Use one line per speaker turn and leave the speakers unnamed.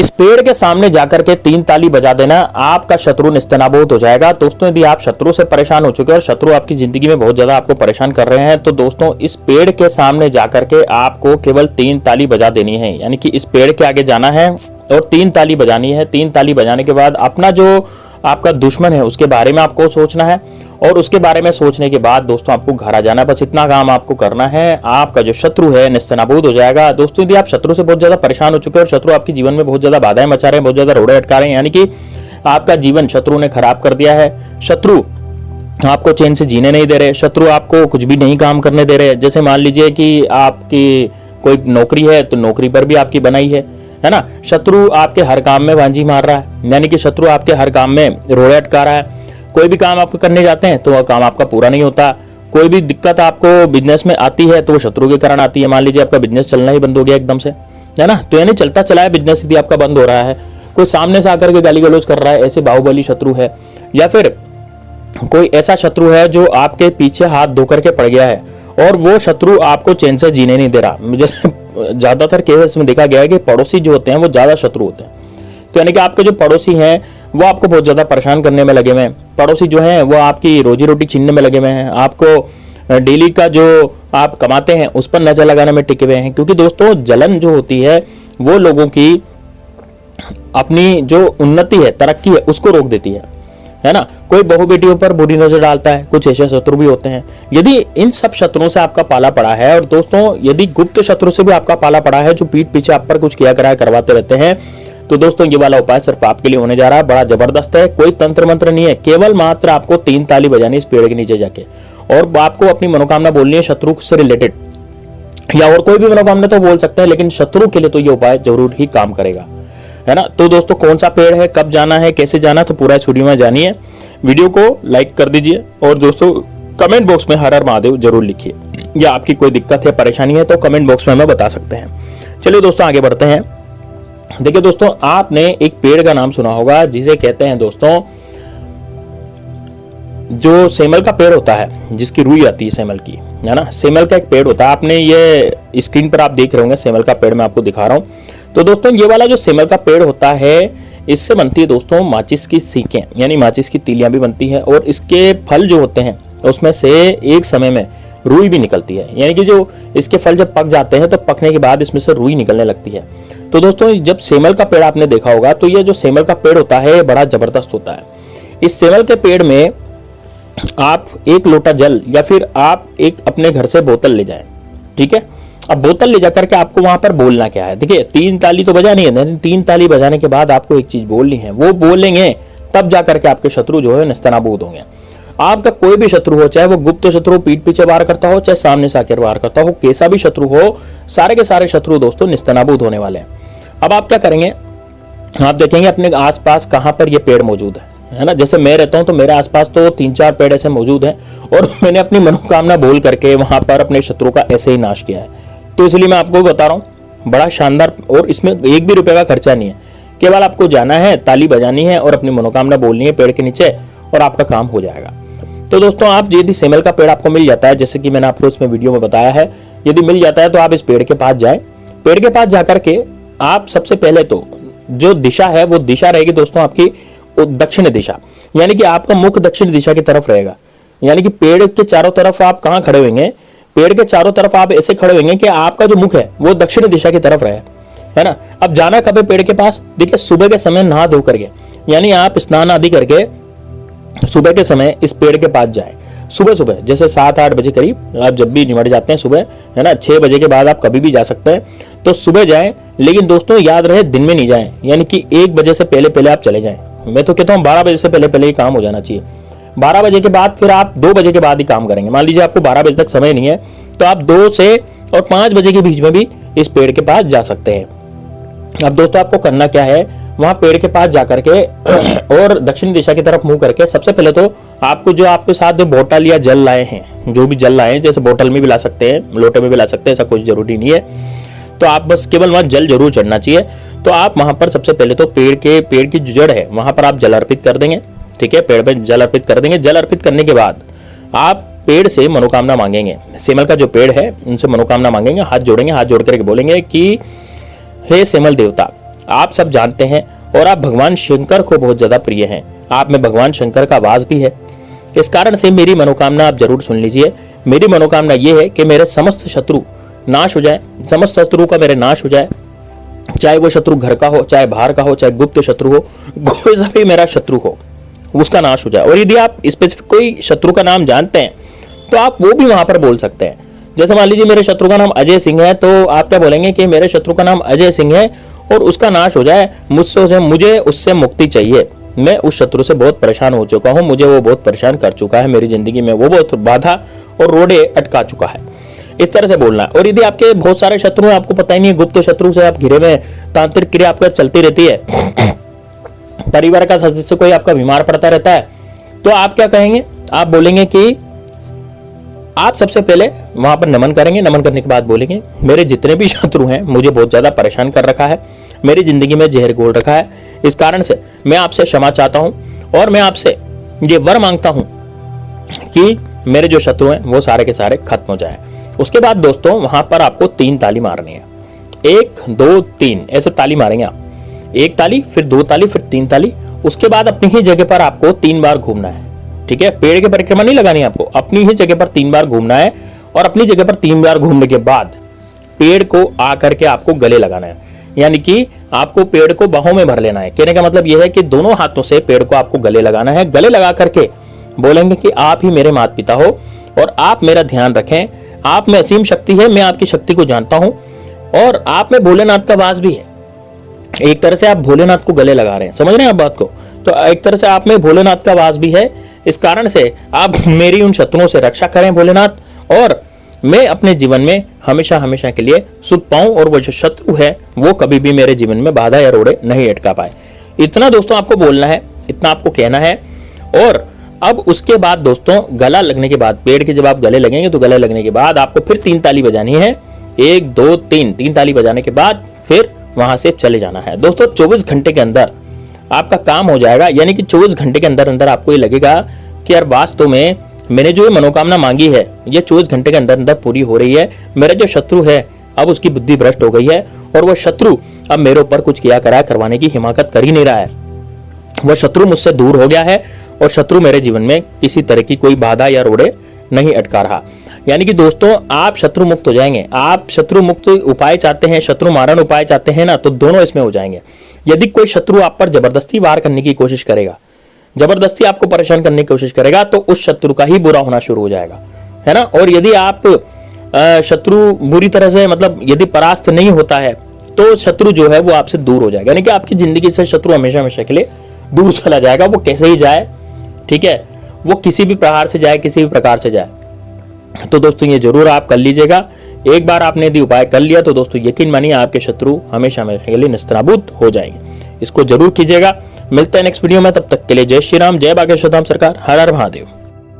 इस पेड़ के सामने जाकर के 3 ताली बजा देना, आपका शत्रु निस्तनाबूद हो जाएगा। दोस्तों यदि आप शत्रु से परेशान हो चुके हैं और शत्रु आपकी जिंदगी में बहुत ज्यादा आपको परेशान कर रहे हैं, तो दोस्तों इस पेड़ के सामने जाकर के आपको केवल 3 ताली बजा देनी है। यानी कि इस पेड़ के आगे जाना है और 3 ताली बजानी है। 3 ताली बजाने के बाद अपना जो आपका दुश्मन है उसके बारे में आपको सोचना है, और उसके बारे में सोचने के बाद दोस्तों आपको घर आ जाना है। बस इतना काम आपको करना है, आपका जो शत्रु है निस्तनाबूद हो जाएगा। दोस्तों यदि आप शत्रु से बहुत ज्यादा परेशान हो चुके हैं और शत्रु आपके जीवन में बहुत ज्यादा बाधाएं मचा रहे हैं, बहुत ज्यादा रोड़े अटका रहे हैं, यानी कि आपका जीवन शत्रु ने खराब कर दिया है, शत्रु आपको चैन से जीने नहीं दे रहे, शत्रु आपको कुछ भी नहीं काम करने दे रहे। जैसे मान लीजिए कि आपकी कोई नौकरी है तो नौकरी पर भी आपकी बनाई है ना, शत्रु आपके हर काम में वांझी मार रहा है, यानी कि शत्रु आपके हर काम में रोड़े अटका रहा है। कोई भी काम आप करने जाते हैं तो वह काम आपका पूरा नहीं होता। कोई भी दिक्कत आपको बिजनेस में आती है तो वो शत्रु के कारण आती है। मान लीजिए आपका बिजनेस चलना ही बंद हो गया एकदम से, है ना, तो यानी चलता चला है बिजनेस यदि आपका बंद हो रहा है, कोई सामने से आकर के गाली गलौज कर रहा है, ऐसे बाहुबली शत्रु है, या फिर कोई ऐसा शत्रु है जो आपके पीछे हाथ धो करके पड़ गया है और वो शत्रु आपको चैन से जीने नहीं दे रहा। जैसे ज्यादातर केसेस में देखा गया है कि पड़ोसी जो होते हैं वो ज्यादा शत्रु होते हैं। तो यानी कि आपके जो पड़ोसी हैं वो आपको बहुत ज्यादा परेशान करने में लगे हुए हैं, पड़ोसी जो हैं वो आपकी रोजी रोटी छीनने में लगे हुए हैं, आपको डेली का जो आप कमाते हैं उस पर नजर लगाने में टिके हुए हैं। क्योंकि दोस्तों जलन जो होती है वो लोगों की अपनी जो उन्नति है, तरक्की है, उसको रोक देती है ना। कोई बहू बेटियों पर बुरी नजर डालता है, कुछ ऐसे शत्रु भी होते हैं। यदि इन सब शत्रुओं से आपका पाला पड़ा है, और दोस्तों यदि गुप्त शत्रु से भी आपका पाला पड़ा है जो पीठ पीछे आप पर कुछ किया कराया करवाते रहते हैं, तो दोस्तों ये वाला उपाय सिर्फ आपके लिए होने जा रहा है, बड़ा जबरदस्त है। कोई तंत्र मंत्र नहीं है, केवल मात्र आपको 3 ताली बजानी इस पेड़ के नीचे जाके, और आपको अपनी मनोकामना बोलनी है शत्रु से रिलेटेड, या और कोई भी मनोकामना तो बोल सकते हैं, लेकिन शत्रु के लिए तो ये उपाय जरूर ही काम करेगा, है ना। तो दोस्तों कौन सा पेड़ है, कब जाना है, कैसे जाना, तो पूरा इस वीडियो में जानिए। वीडियो को लाइक कर दीजिए और दोस्तों कमेंट बॉक्स में हर हर महादेव जरूर लिखिए, या आपकी कोई दिक्कत है, परेशानी है तो कमेंट बॉक्स में हमें बता सकते हैं। चलिए दोस्तों आगे बढ़ते हैं। देखिए दोस्तों, आपने एक पेड़ का नाम सुना होगा जिसे कहते हैं दोस्तों, जो सेमल का पेड़ होता है, जिसकी रुई आती है सेमल की, है ना, सेमल का एक पेड़ होता है। आपने ये स्क्रीन पर आप देख रहे होंगे सेमल का पेड़ मैं आपको दिखा रहा हूं। तो दोस्तों ये वाला जो सेमल का पेड़ होता है, इससे बनती है दोस्तों माचिस की सीखें, यानी माचिस की तीलियां भी बनती है, और इसके फल जो होते हैं उसमें से एक समय में रुई भी निकलती है। यानी कि जो इसके फल जब पक जाते हैं तो पकने के बाद इसमें से रुई निकलने लगती है। तो दोस्तों जब सेमल का पेड़ आपने देखा होगा, तो ये जो सेमल का पेड़ होता है बड़ा जबरदस्त होता है। इस सेमल के पेड़ में आप 1 लोटा जल या फिर आप एक अपने घर से बोतल ले जाएं, ठीक है। अब बोतल ले जाकर के आपको वहां पर बोलना क्या है, देखिए 3 ताली तो बजानी है, 3 ताली बजाने के बाद आपको एक चीज बोलनी है, वो बोलेंगे तब जाकर के आपके शत्रु जो है निस्तनाबूद होंगे। आपका कोई भी शत्रु हो, चाहे वो गुप्त शत्रु पीठ पीछे वार करता हो, चाहे सामने से आकर वार करता हो, कैसा भी शत्रु हो, सारे के सारे शत्रु दोस्तों निस्तनाबूद होने वाले हैं। अब आप क्या करेंगे, आप देखेंगे अपने आसपास कहां पर ये पेड़ मौजूद है ना। जैसे मैं रहता हूं तो मेरे आसपास तो 3-4 पेड़ ऐसे मौजूद हैं, और मैंने अपनी मनोकामना बोल करके वहां पर अपने शत्रु का ऐसे ही नाश किया है। तो इसलिए मैं आपको बता रहा हूं, बड़ा शानदार, और इसमें 1 भी रुपए का खर्चा नहीं है, केवल आपको जाना है, ताली बजानी है और अपनी मनोकामना बोलनी है पेड़ के नीचे, और आपका काम हो जाएगा। तो दोस्तों आप यदि सेमल का पेड़ आपको मिल जाता है, जैसे कि मैंने आपको इसमें वीडियो में बताया है, यदि मिल जाता है तो आप इस पेड़ के पास जाए। पेड़ के पास जाकर के आप सबसे पहले तो जो दिशा है वो दिशा रहेगी दोस्तों आपकी दक्षिण दिशा, यानी कि आपका मुख दक्षिण दिशा की तरफ रहेगा। यानी कि पेड़ के चारों तरफ आप कहां खड़े होंगे, पेड़ के चारों तरफ आप ऐसे खड़े होंगे कि आपका जो मुख है वो दक्षिण दिशा की तरफ रहे, है ना। अब जाना कब है पेड़ के पास, देखिए सुबह के समय नहा धो करके, यानी आप स्नान आदि करके सुबह के समय इस पेड़ के पास जाए। सुबह सुबह जैसे 7-8 बजे करीब आप जब भी निमट जाते हैं सुबह, है ना, 6 बजे के बाद आप कभी भी जा सकते हैं, तो सुबह जाएं। लेकिन दोस्तों याद रहे दिन में नहीं जाएं, यानी कि 1 बजे से पहले पहले आप चले जाएं। मैं तो कहता हूँ 12 बजे से पहले पहले ही काम हो जाना चाहिए। 12 बजे के बाद फिर आप 2 बजे के बाद ही काम करेंगे। मान लीजिए आपको 12 बजे तक समय नहीं है, तो आप 2 से और 5 बजे के बीच में भी इस पेड़ के पास जा सकते हैं। अब दोस्तों आपको करना क्या है, वहां पेड़ के पास जाकर के और दक्षिण दिशा की तरफ मुंह करके सबसे पहले तो आपको जो आपके साथ जो बोतल या जल लाए हैं, जो भी जल लाए हैं, जैसे बोतल में भी ला सकते हैं, लोटे में भी ला सकते हैं, ऐसा कुछ जरूरी नहीं है, तो आप बस केवल वहां जल जरूर चढ़ना चाहिए। तो आप वहां पर सबसे पहले तो पेड़ की जो जड़ है वहां पर आप जल अर्पित कर देंगे, ठीक है, पेड़ पे जल अर्पित कर देंगे। जल अर्पित करने के बाद आप पेड़ से मनोकामना मांगेंगे, सेमल का जो पेड़ है उनसे मनोकामना मांगेंगे, हाथ जोड़ेंगे, हाथ जोड़ करके बोलेंगे कि हे सेमल देवता, आप सब जानते हैं और आप भगवान शंकर को बहुत ज्यादा प्रिय हैं। आप में भगवान शंकर का वास भी है। इस कारण से मेरी मनोकामना आप जरूर सुन लीजिए। मेरी मनोकामना ये है कि मेरे समस्त शत्रु नाश हो जाए, समस्त शत्रु का मेरे नाश हो जाए, चाहे वो शत्रु घर का हो, चाहे बाहर का हो, चाहे गुप्त शत्रु हो, कोई सा भी मेरा शत्रु हो उसका नाश हो जाए। और यदि आप स्पेसिफिक कोई शत्रु का नाम जानते हैं तो आप वो भी वहां पर बोल सकते हैं। जैसे मान लीजिए मेरे शत्रु का नाम अजय सिंह है, तो आप क्या बोलेंगे कि मेरे शत्रु का नाम अजय सिंह है और उसका नाश हो जाए, मुझे उससे मुक्ति चाहिए, मैं उस शत्रु से बहुत परेशान हो चुका हूं, मुझे वो बहुत परेशान कर चुका है, मेरी जिंदगी में वो बहुत बाधा और रोड़े अटका चुका है। इस तरह से बोलना है। और यदि आपके बहुत सारे शत्रु हैं, आपको पता ही नहीं है, गुप्त शत्रु से आप घिरे में, तांत्रिक क्रिया आपका चलती रहती है, परिवार का सदस्य कोई आपका बीमार पड़ता रहता है, तो आप क्या कहेंगे? आप बोलेंगे कि आप सबसे पहले वहां पर नमन करेंगे। नमन करने के बाद बोलेंगे मेरे जितने भी शत्रु हैं मुझे बहुत ज्यादा परेशान कर रखा है, मेरी जिंदगी में जहर घोल रखा है, इस कारण से मैं आपसे क्षमा चाहता हूं और मैं आपसे ये वर मांगता हूं कि मेरे जो शत्रु हैं वो सारे के सारे खत्म हो जाए। उसके बाद दोस्तों वहां पर आपको 3 ताली मारनी है। 1 2 3 ऐसे ताली मारेंगे आप। 1 ताली, फिर 2 ताली, फिर 3 ताली। उसके बाद अपनी ही जगह पर आपको 3 बार घूमना है। ठीक है, पेड़ की परिक्रमा नहीं लगानी, आपको अपनी ही जगह पर 3 बार घूमना है। और अपनी जगह पर 3 बार घूमने के बाद पेड़ को आकर के आपको गले लगाना है, यानी कि आपको पेड़ को बाहों में भर लेना है। कहने का मतलब यह है कि दोनों हाथों से पेड़ को आपको गले लगाना है। गले लगा करके बोलेंगे कि आप ही मेरे माता पिता हो और आप मेरा ध्यान रखें, आप में असीम शक्ति है, मैं आपकी शक्ति को जानता हूं और आप में भोलेनाथ का वास भी है। एक तरह से आप भोलेनाथ को गले लगा रहे हैं, समझ रहे हैं आप बात को? तो एक तरह से आप में भोलेनाथ का वास भी है। इस कारण से आप मेरी उन शत्रुओं से रक्षा करें भोलेनाथ, और मैं अपने जीवन में हमेशा हमेशा के लिए सुख पाऊं और वो जो शत्रु है वो कभी भी मेरे जीवन में बाधा या रोड़े नहीं अटका पाए। इतना दोस्तों आपको बोलना है, इतना आपको कहना है। और अब उसके बाद दोस्तों गला लगने के बाद, पेड़ के जब आप गले लगेंगे तो गले लगने के बाद आपको फिर 3 ताली बजानी है। 1 2 3 ताली बजाने के बाद फिर वहां से चले जाना है। दोस्तों 24 घंटे के अंदर आपका काम हो जाएगा, यानी कि 24 घंटे के अंदर अंदर आपको ये लगेगा कि यार वास्तव में मैंने जो मनोकामना मांगी है ये 24 घंटे के अंदर अंदर पूरी हो रही है। मेरा जो शत्रु है अब उसकी बुद्धि भ्रष्ट हो गई है और वह शत्रु अब मेरे ऊपर कुछ किया करा करवाने की हिमाकत कर ही नहीं रहा है। वह शत्रु मुझसे दूर हो गया है और शत्रु मेरे जीवन में किसी तरह की कोई बाधा या रोड़े नहीं अटका रहा। यानी कि दोस्तों आप शत्रु मुक्त हो जाएंगे। आप शत्रु मुक्त उपाय चाहते हैं, शत्रु मारण उपाय चाहते हैं ना, तो दोनों इसमें हो जाएंगे। यदि कोई शत्रु आप पर जबरदस्ती वार करने की कोशिश करेगा, जबरदस्ती आपको परेशान करने की कोशिश करेगा, तो उस शत्रु का ही बुरा होना शुरू हो जाएगा, है ना। और यदि आप शत्रु बुरी तरह से, मतलब यदि परास्त नहीं होता है, तो शत्रु जो है वो आपसे दूर हो जाएगा, यानी कि आपकी जिंदगी से शत्रु हमेशा हमेशा के लिए दूर चला जाएगा। वो कैसे ही जाए, ठीक है, वो किसी भी प्रकार से जाए, किसी भी प्रकार से जाए। तो दोस्तों ये जरूर आप कर लीजिएगा। एक बार आपने यदि उपाय कर लिया तो दोस्तों यकीन मानिए आपके शत्रु हमेशा हमेशा के लिए निस्त्राबूत हो जाएंगे। इसको जरूर कीजिएगा। मिलते हैं नेक्स्ट वीडियो में, तब तक के लिए जय श्री राम, जय बागेश्वर धाम सरकार, हर हर महादेव।